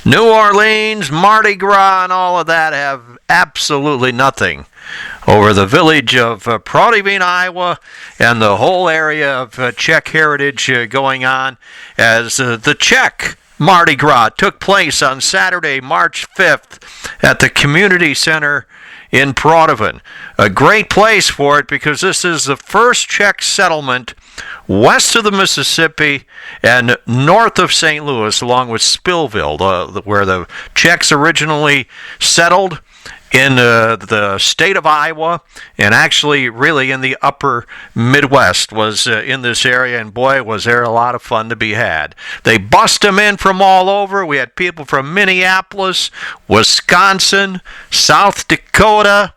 New Orleans, Mardi Gras, and all of that have absolutely nothing over the village of Protivine, Iowa, and the whole area of Czech heritage going on as the Czech Mardi Gras took place on Saturday, March 5th at the Community Center in Protivine. A great place for it because this is the first Czech settlement west of the Mississippi and north of St. Louis, along with Spillville, where the Czechs originally settled in the state of Iowa, and actually really in the upper Midwest was in this area, and boy, was there a lot of fun to be had. They bust them in from all over. We had people from Minneapolis, Wisconsin, South Dakota,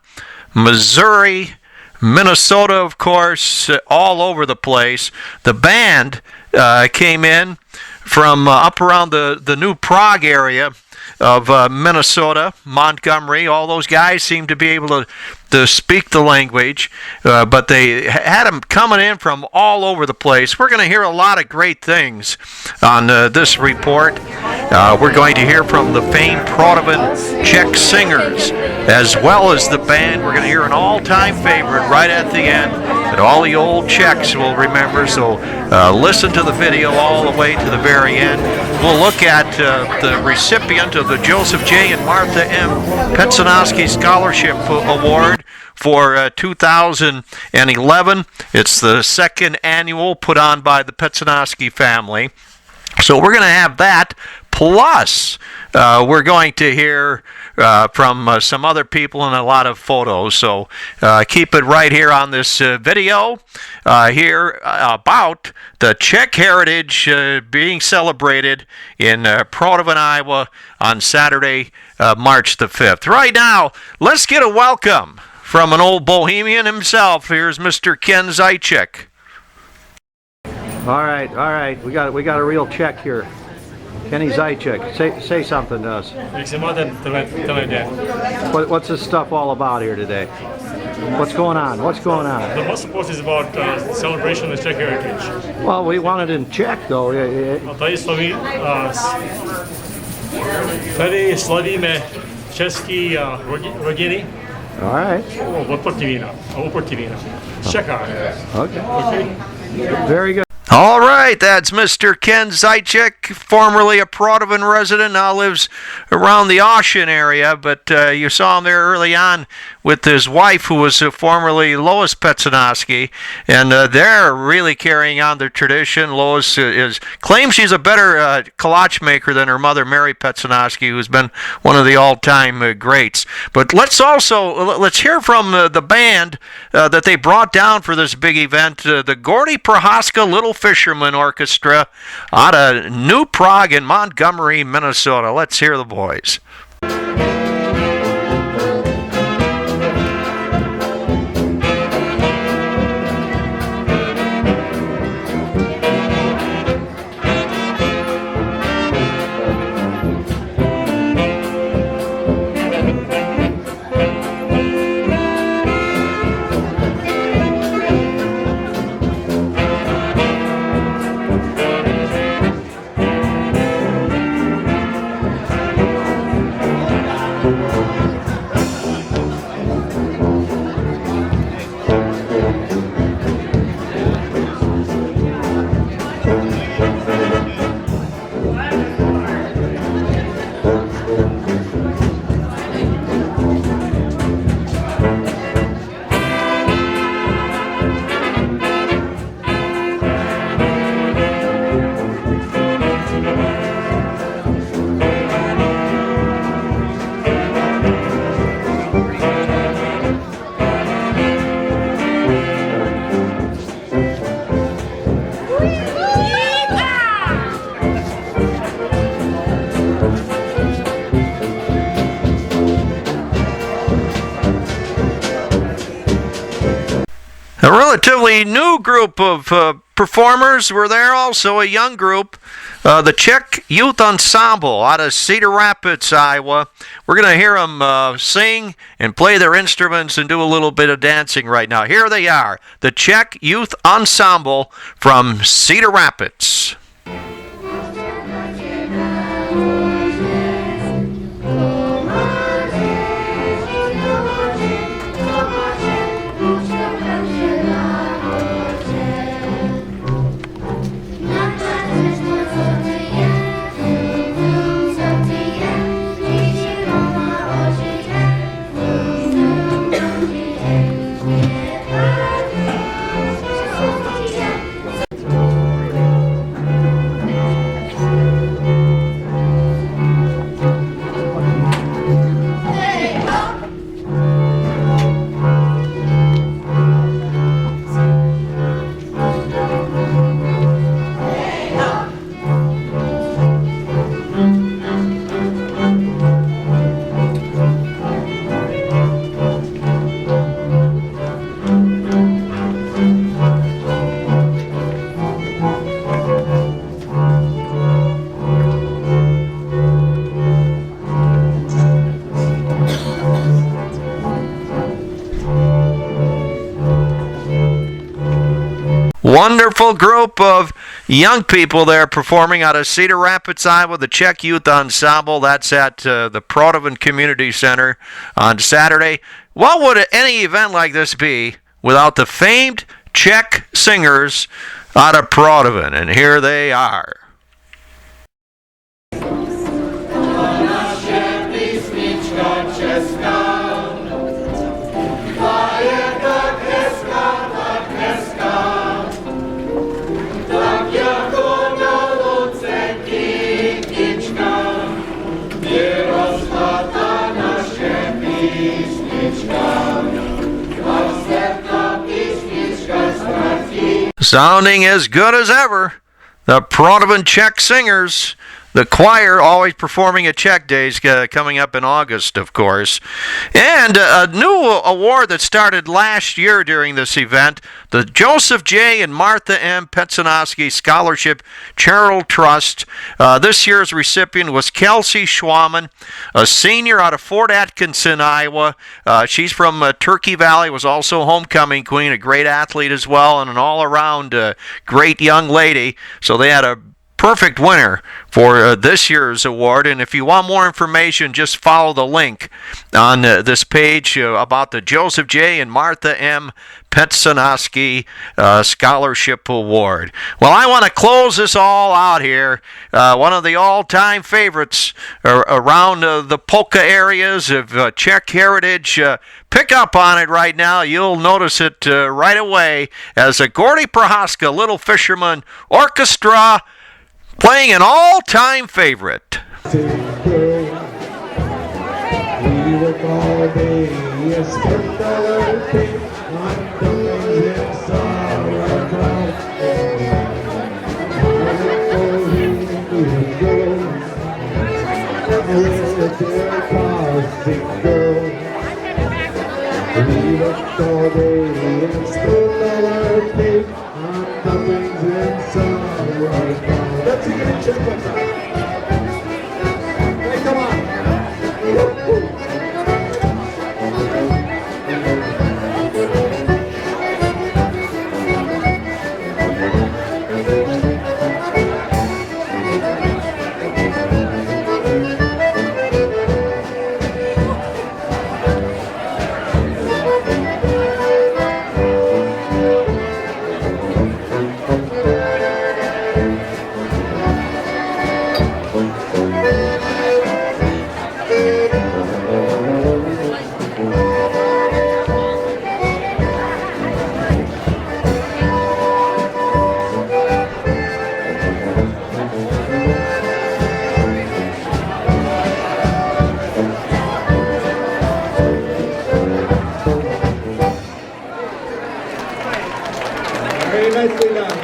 Missouri, Minnesota, of course, all over the place. The band came in from up around the New Prague area of Minnesota, Montgomery. All those guys seem to be able to speak the language, but they had them coming in from all over the place. We're going to hear a lot of great things on this report. We're going to hear from the famed Protivine Czech singers, as well as the band. We're going to hear an all-time favorite right at the end that all the old Czechs will remember, so listen to the video all the way to the very end. We'll look at the recipient of the Joseph J. and Martha M. Petsanowski Scholarship Award for 2011. It's the second annual put on by the Petsanowski family. So we're going to have that, plus we're going to hear from some other people and a lot of photos. So keep it right here on this video here about the Czech heritage being celebrated in Protivine, Iowa on Saturday, March the 5th. Right now, let's get a welcome from an old bohemian himself. Here's Mr. Ken Zaitchik. All right. We got a real Czech here. Kenny Zaitchik, say something to us. What's this stuff all about here today? What's going on? The Masopust is about celebration of Czech heritage. Well, we want it in Czech, though. Tady slavíme český rodiny. All right. Protivina. Czechách. Okay. Very good. All right, that's Mr. Ken Zaitchik, formerly a Protivine resident, now lives around the Ocean area, but you saw him there early on with his wife, who was formerly Lois Petsanowski, and they're really carrying on their tradition. Lois claims she's a better kolache maker than her mother, Mary Petsanowski, who's been one of the all-time greats. But let's hear from the band that they brought down for this big event, the Gordy Prohaska Little Fisherman Orchestra out of New Prague in Montgomery, Minnesota. Let's hear the boys. A relatively new group of performers were there, also a young group, the Czech Youth Ensemble out of Cedar Rapids, Iowa. We're going to hear them sing and play their instruments and do a little bit of dancing right now. Here they are, the Czech Youth Ensemble from Cedar Rapids. wonderful group of young people there performing out of Cedar Rapids, Iowa, the Czech Youth Ensemble. That's at the Prodovan Community Center on Saturday. What would any event like this be without the famed Czech singers out of Prodovan? And here they are. Sounding as good as ever, the Prodovan Czech singers. The choir always performing at Czech Days coming up in August, of course. And a new award that started last year during this event, the Joseph J. and Martha M. Petsanowski Scholarship Charitable Trust. This year's recipient was Kelsey Schwaman, a senior out of Fort Atkinson, Iowa. She's from Turkey Valley, was also homecoming queen, a great athlete as well, and an all-around great young lady. So they had a perfect winner for this year's award. And if you want more information, just follow the link on this page about the Joseph J. and Martha M. Petsanowski Scholarship Award. Well, I want to close this all out here. One of the all-time favorites around the polka areas of Czech heritage. Pick up on it right now. You'll notice it right away as the Gordy Prohaska Little Fisherman Orchestra playing an all-time favorite.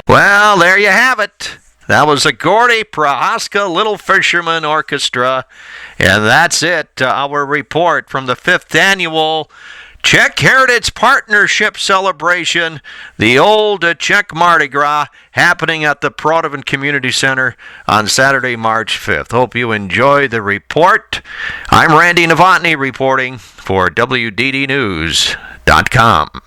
Well, there you have it. That was the Gordy Prohaska Little Fisherman Orchestra. And that's it, our report from the 5th Annual Czech Heritage Partnership Celebration, the old Czech Mardi Gras, happening at the Prodovan Community Center on Saturday, March 5th. Hope you enjoy the report. I'm Randy Novotny reporting for WDDnews.com.